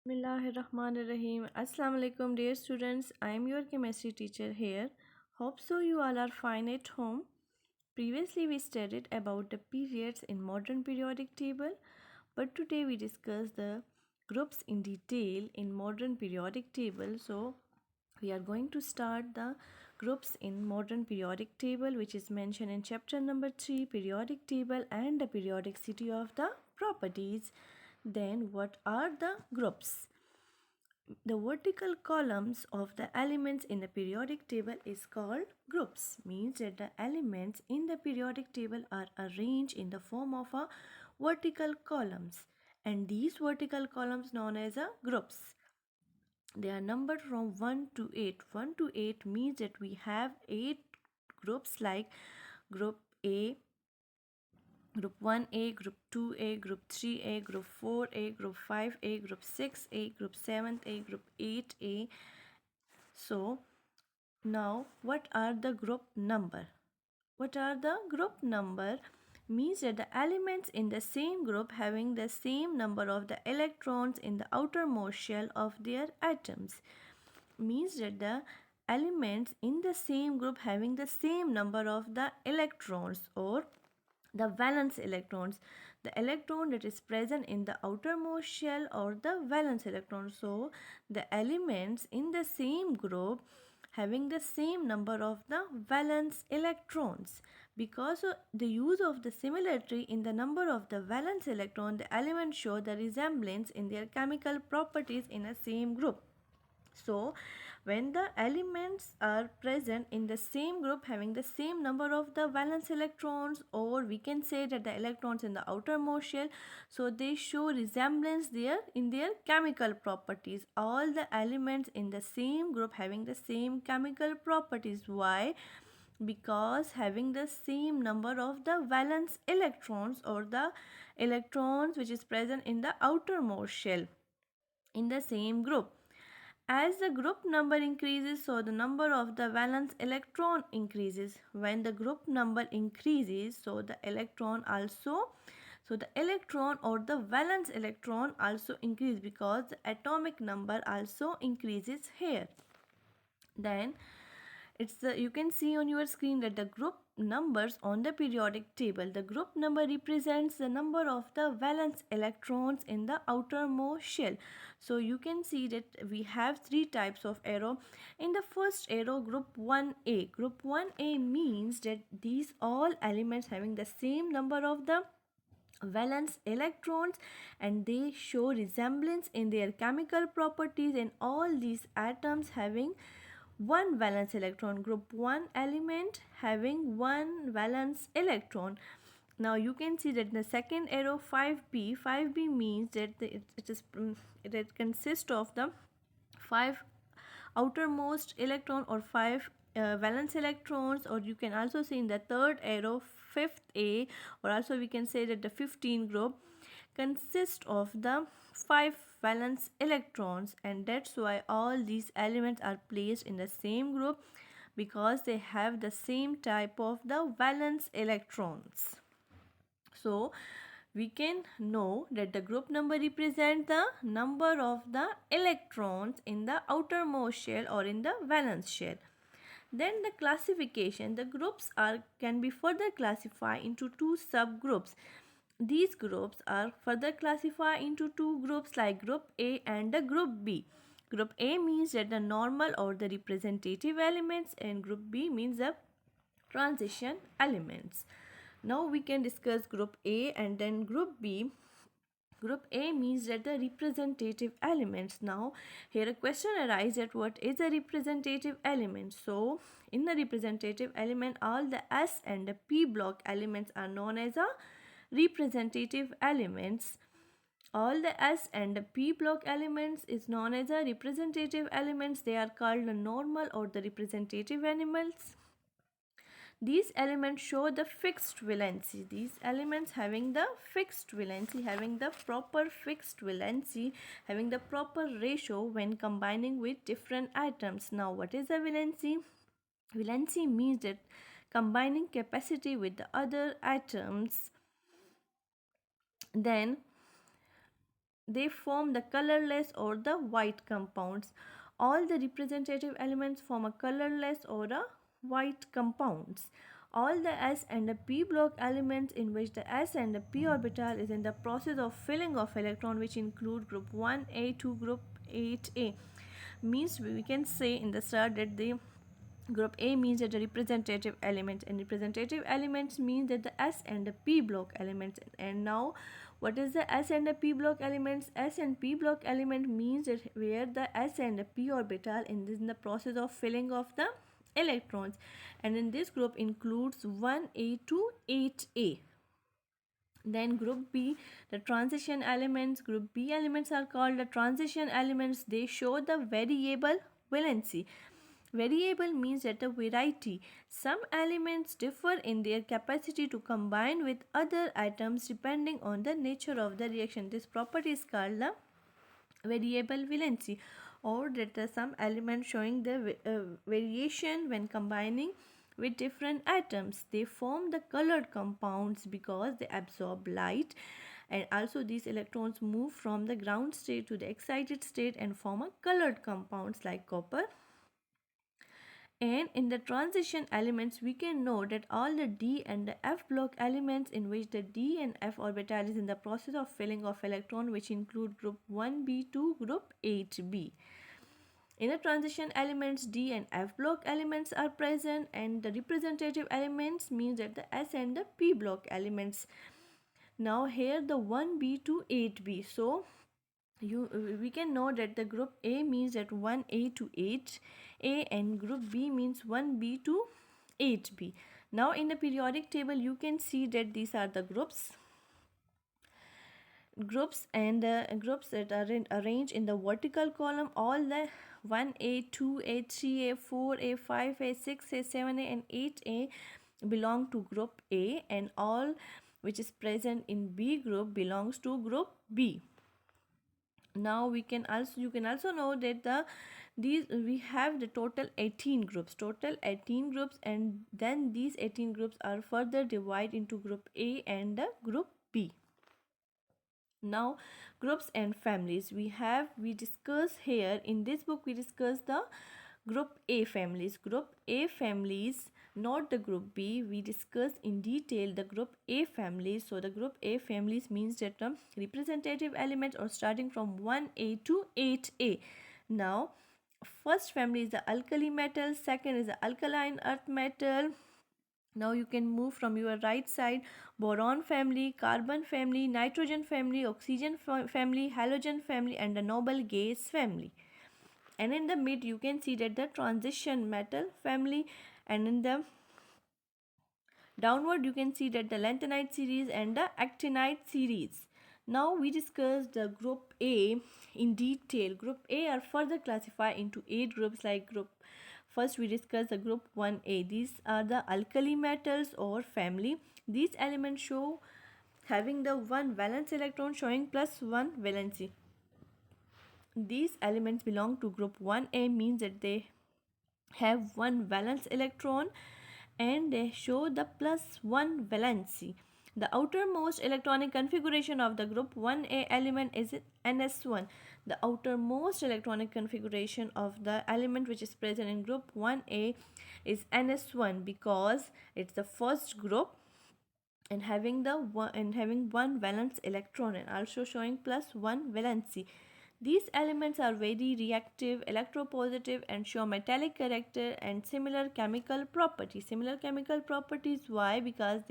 Bismillahirrahmanirrahim. Assalamu alaikum, dear students. I am your chemistry teacher here. Hope so you all are fine at home. Previously we studied about the periods in modern periodic table, but today we discuss the groups in detail in modern periodic table. So we are going to start the groups in modern periodic table, which is mentioned in chapter number 3, periodic table and the periodicity of the properties. Then what are the groups? The vertical columns of the elements in the periodic table is called groups. Means that the elements in the periodic table are arranged in the form of a vertical columns, and these vertical columns known as a groups. They are numbered from 1 to 8. 1 to 8 means that we have 8 groups like group A, group 1A, group 2A, group 3A, group 4A, group 5A, group 6A, group 7A, group 8A. So now what are the group number? What are the group number? Means that the elements in the same group having the same number of the electrons in the outermost shell of their atoms. Means that the elements in the same group having the same number of the electrons or the valence electrons, the electron that is present in the outermost shell or the valence electron. So the elements in the same group having the same number of the valence electrons. Because of the use of the similarity in the number of the valence electron, the elements show the resemblance in their chemical properties in a same group. So when the elements are present in the same group having the same number of the valence electrons, or we can say that the electrons in the outermost shell, so they show resemblance there in their chemical properties. All the elements in the same group having the same chemical properties. Why? Because having the same number of the valence electrons or the electrons which is present in the outermost shell in the same group. As the group number increases, so the number of the valence electron increases. When the group number increases, so the electron also, so the electron or the valence electron also increase, because the atomic number also increases here. Then it's the, you can see on your screen that the group numbers on the periodic table, the group number represents the number of the valence electrons in the outermost shell. So you can see that we have three types of arrow. In the first arrow, group 1A, group 1A means that these all elements having the same number of the valence electrons, and they show resemblance in their chemical properties, and all these atoms having one valence electron. Group 1 element having one valence electron. Now you can see that the second arrow 5b, 5b means that it consists of the 5 outermost electron or 5 valence electrons, or you can also see in the third arrow 5th A, or also we can say that the 15 group consists of the 5 valence electrons, and that's why all these elements are placed in the same group, because they have the same type of the valence electrons. So we can know that the group number represents the number of the electrons in the outermost shell or in the valence shell. Then the classification, the groups can be further classified into two subgroups. These groups are further classified into two groups like group A and the group B. Group A means that the normal or the representative elements, and group B means the transition elements. Now we can discuss group A and then group B. Group A means that the representative elements. Now here a question arises that what is a representative element? So in the representative element, all the S and the P block elements are known as a representative elements. All the S and the P block elements is known as a representative elements. They are called the normal or the representative elements. These elements show the fixed valency. These elements having the fixed valency, having the proper fixed valency, having the proper ratio when combining with different atoms. Now what is a valency? Valency means that combining capacity with the other atoms. Then they form the colorless or the white compounds. All the representative elements form a colorless or a white compounds. All the s and the p block elements in which the s and the p orbital is in the process of filling of electron, which include group 1a to group 8a, means we can say in the start that the group A means that the representative elements, and representative elements means that the S and the P block elements. And now what is the S and the P block elements? S and P block element means that where the S and the P orbital in the process of filling of the electrons, and in this group includes 1a to 8a. Then group B, the transition elements. Group B elements are called the transition elements. They show the variable valency. Variable means that a variety. Some elements differ in their capacity to combine with other atoms depending on the nature of the reaction. This property is called the variable valency, or that some element showing the variation when combining with different atoms. They form the colored compounds because they absorb light, and also these electrons move from the ground state to the excited state and form a colored compounds like copper. And in the transition elements, we can know that all the D and the F block elements in which the D and F orbital is in the process of filling of electron, which include group 1b to group 8b. In the transition elements, D and F block elements are present, and the representative elements means that the S and the P block elements. Now here the 1b to 8b. So we can know that the group A means that 1a to 8a, and group B means 1b to 8b. Now in the periodic table you can see that these are the groups and groups that are arranged in the vertical column. All the 1a, 2a, 3a, 4a, 5a, 6a, 7a and 8a belong to group A, and all which is present in B group belongs to group B. Now you can also know that these we have the total 18 groups, and then these 18 groups are further divided into group A and the group B. Now groups and families, we discuss here in this book, we discuss the group A families, not the group B. We discuss in detail the group A families. So the group A families means that representative elements are starting from 1a to 8a. Now first family is the alkali metal, second is the alkaline earth metal. Now you can move from your right side: boron family, carbon family, nitrogen family, oxygen family, halogen family, and the noble gas family. And in the mid you can see that the transition metal family, and in the downward you can see that the lanthanide series and the actinide series. Now we discuss the group A in detail. Group A are further classified into 8 groups like group. First we discuss the group 1A. These are the alkali metals or family. These elements show having the one valence electron showing plus one valency. These elements belong to group 1A, means that they have one valence electron and they show the plus one valency. The outermost electronic configuration of the group 1A element is NS1. The outermost electronic configuration of the element which is present in group 1A is NS1 because it's the first group and having one valence electron and also showing plus one valency. These elements are very reactive, electropositive, and show metallic character and similar chemical properties. Why? Because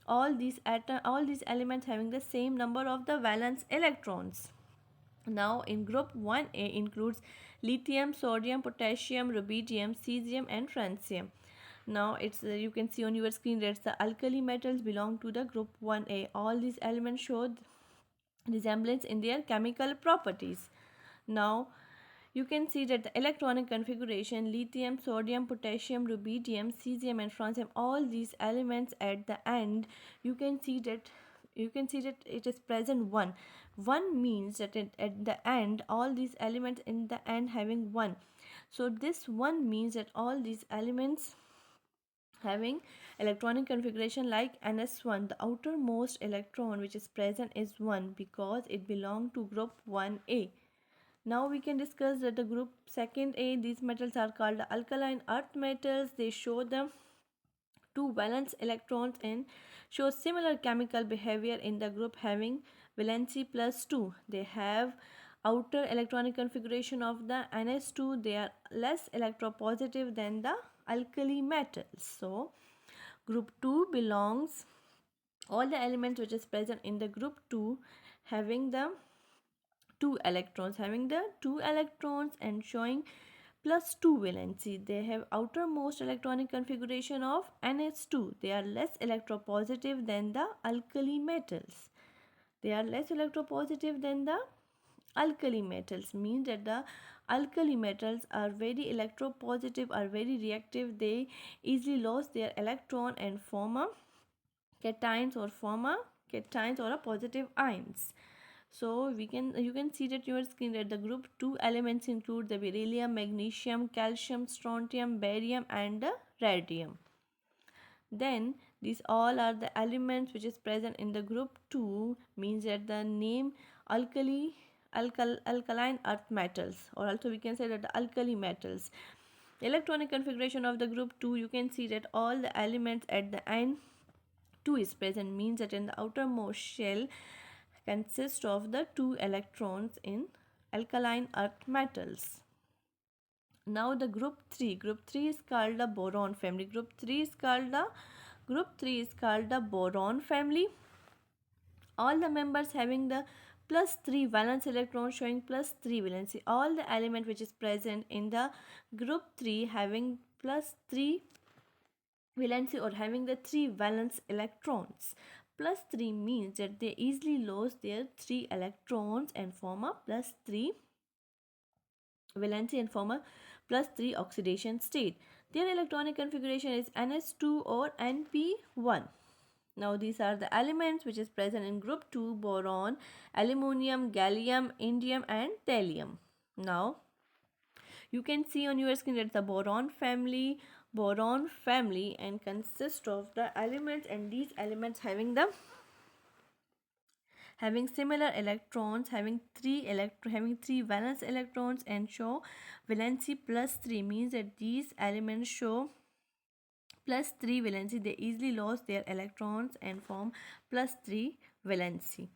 all these elements having the same number of the valence electrons. Now in group 1A includes lithium, sodium, potassium, rubidium, cesium and francium. Now it's you can see on your screen that the alkali metals belong to the group 1A. All these elements show resemblance in their chemical properties. Now you can see that the electronic configuration: lithium, sodium, potassium, rubidium, cesium and francium, all these elements at the end, you can see that it is present one means that at the end all these elements in the end having one. So this one means that all these elements having electronic configuration like ns1. The outermost electron which is present is 1 because it belongs to group 1a. Now we can discuss that the group second A, these metals are called alkaline earth metals. They show the two valence electrons and show similar chemical behavior in the group having valency plus 2. They have outer electronic configuration of the ns2. They are less electropositive than the alkali metals. So group 2 belongs all the elements which is present in the group 2 having the two electrons and showing plus 2 valency. They have outermost electronic configuration of NH2. They are less electropositive than the alkali metals. They are less electropositive than the alkali metals, means that the alkali metals are very electropositive, are very reactive. They easily lose their electron and form a cations or a positive ions. So you can see that your screen that the group 2 elements include the beryllium, magnesium, calcium, strontium, barium and the radium. Then these all are the elements which is present in the group 2, means that the name alkaline earth metals, or also we can say that the alkali metals. Electronic configuration of the group 2, you can see that all the elements at the end 2 is present, means that in the outermost shell consist of the 2 electrons in alkaline earth metals. Now the group 3 is called the boron family. Group 3 is called the boron family. All the members having the plus 3 valence electron showing plus 3 valency. All the element which is present in the group 3 having plus 3 valency or having the 3 valence electrons. Plus 3 means that they easily lose their 3 electrons and form a plus 3 valency and form a plus 3 oxidation state. Their electronic configuration is NH2 or NP1. Now these are the elements which is present in group 2: boron, aluminum, gallium, indium and thallium. Now you can see on your screen that the boron family and consists of the elements, and these elements having similar electrons, having three valence electrons and show valency plus 3, means that these elements show plus 3 valency. They easily lose their electrons and form plus 3 valency.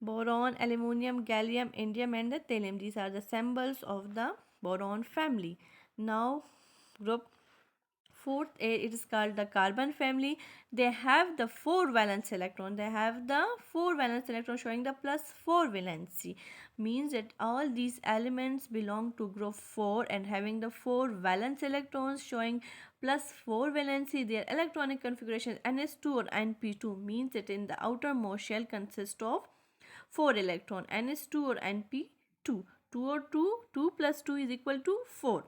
Boron, aluminum, gallium, indium and the thallium, these are the symbols of the boron family. Now group 4th, it is called the carbon family. They have the 4 valence electron. Showing the plus 4 valency, means that all these elements belong to group 4 and having the 4 valence electrons showing plus 4 valency. Their electronic configuration NS2 or NP2, means that in the outermost shell consists of 4 electron, NS2 or NP2. 2 plus 2 is equal to 4.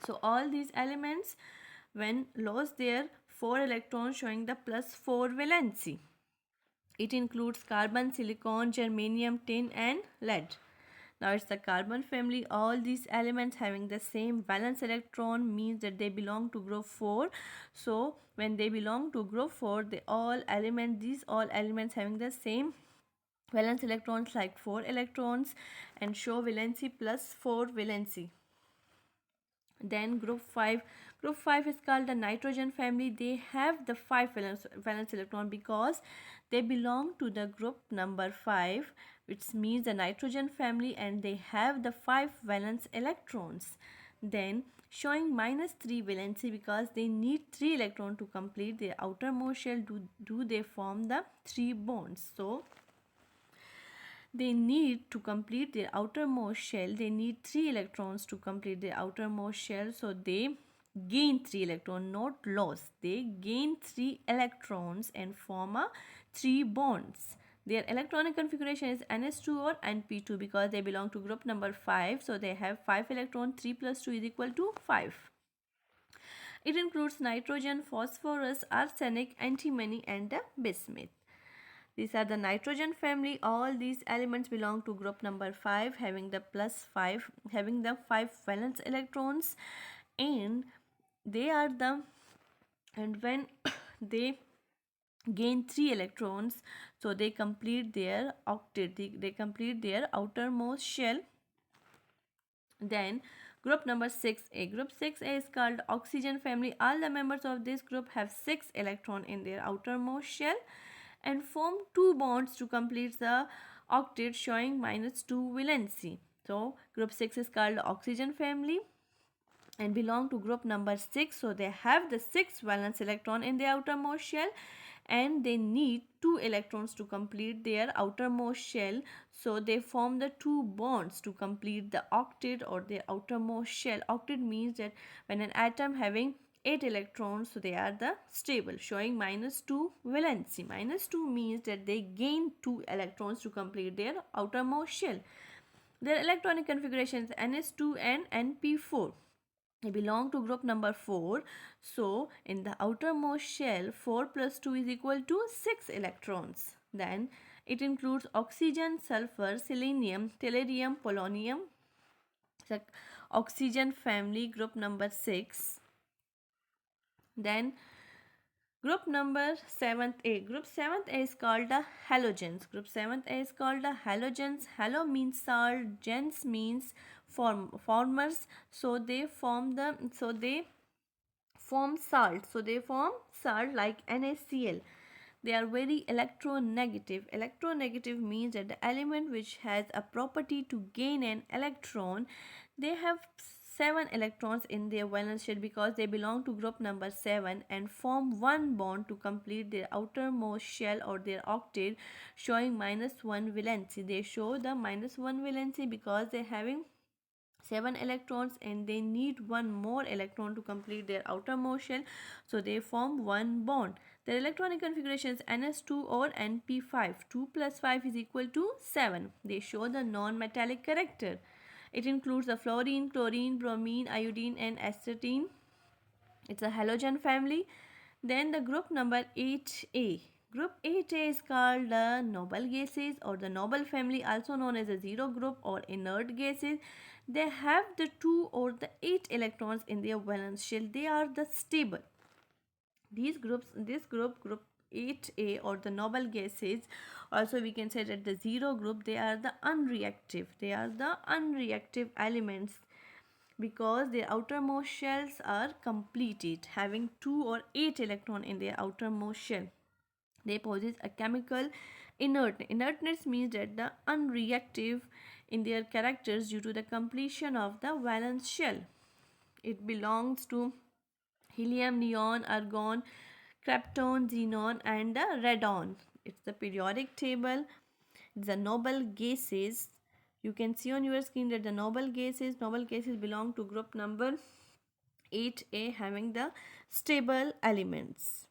So all these elements when lost their 4 electrons showing the plus 4 valency. It includes carbon, silicon, germanium, tin and lead. Now it's the carbon family. All these elements having the same valence electron, means that they belong to group 4. So when they belong to group 4, these all elements having the same valence electrons like 4 electrons and show valency plus 4 valency. Then group 5 is called the nitrogen family. They have the 5 valence electron because they belong to the group number 5, which means the nitrogen family, and they have the 5 valence electrons. Then showing minus 3 valency because they need 3 electrons to complete their outermost shell. Do they form the 3 bonds? So they need to complete their outermost shell. They need 3 electrons to complete their outermost shell. So they gain 3 electrons, not loss. They gain 3 electrons and form a 3 bonds. Their electronic configuration is NS2 or NP2 because they belong to group number 5. So they have 5 electrons. 3 plus 2 is equal to 5. It includes nitrogen, phosphorus, arsenic, antimony and bismuth. These are the nitrogen family. All these elements belong to group number 5 having the 5 valence electrons, and they are the and when they gain 3 electrons, so they complete their octet, they complete their outermost shell. Then group number 6a. Group 6a is called oxygen family. All the members of this group have 6 electrons in their outermost shell and form 2 bonds to complete the octet, showing -2 valency. So group 6 is called oxygen family and belong to group number 6. So they have the 6 valence electron in the outermost shell and they need 2 electrons to complete their outermost shell. So they form the 2 bonds to complete the octet or their outermost shell. Octet means that when an atom having 8 electrons, so they are the stable, showing -2 valency. -2 means that they gain 2 electrons to complete their outermost shell. Their electronic configurations ns2 and np4. They belong to group number 4. So in the outermost shell, 4 plus 2 is equal to 6 electrons. Then it includes oxygen, sulfur, selenium, tellurium, polonium. The oxygen family, group number 6. Then group number 7th A. Group 7th A is called the halogens. Group 7th A is called the halogens. Halo means salt, gens means formers. So they form salt. So they form salt like NaCl. They are very electronegative. Electronegative means that the element which has a property to gain an electron, they have 7 electrons in their valence shell because they belong to group number 7 and form one bond to complete their outermost shell or their octet, showing -1 valency. They show the -1 valency because they are having 7 electrons and they need one more electron to complete their outermost shell, so they form one bond. Their electronic configuration is ns2 or np5. 2 plus 5 is equal to 7. They show the non-metallic character. It includes the fluorine, chlorine, bromine, iodine and acetylene. It's a halogen family. Then the group number 8a. Group 8a is called the noble gases or the noble family, also known as a zero group or inert gases. They have the 2 or the 8 electrons in their valence shell. They are the stable. Group 8a or the noble gases, also we can say that the zero group, they are the unreactive. They are the unreactive elements because their outermost shells are completed, having 2 or 8 electron in their outermost shell. They possess a chemical inertness means that the unreactive in their characters due to the completion of the valence shell. It belongs to helium, neon, argon, krypton, xenon and the radon. It's the periodic table. The noble gases, you can see on your screen that the noble gases belong to group number 8a, having the stable elements.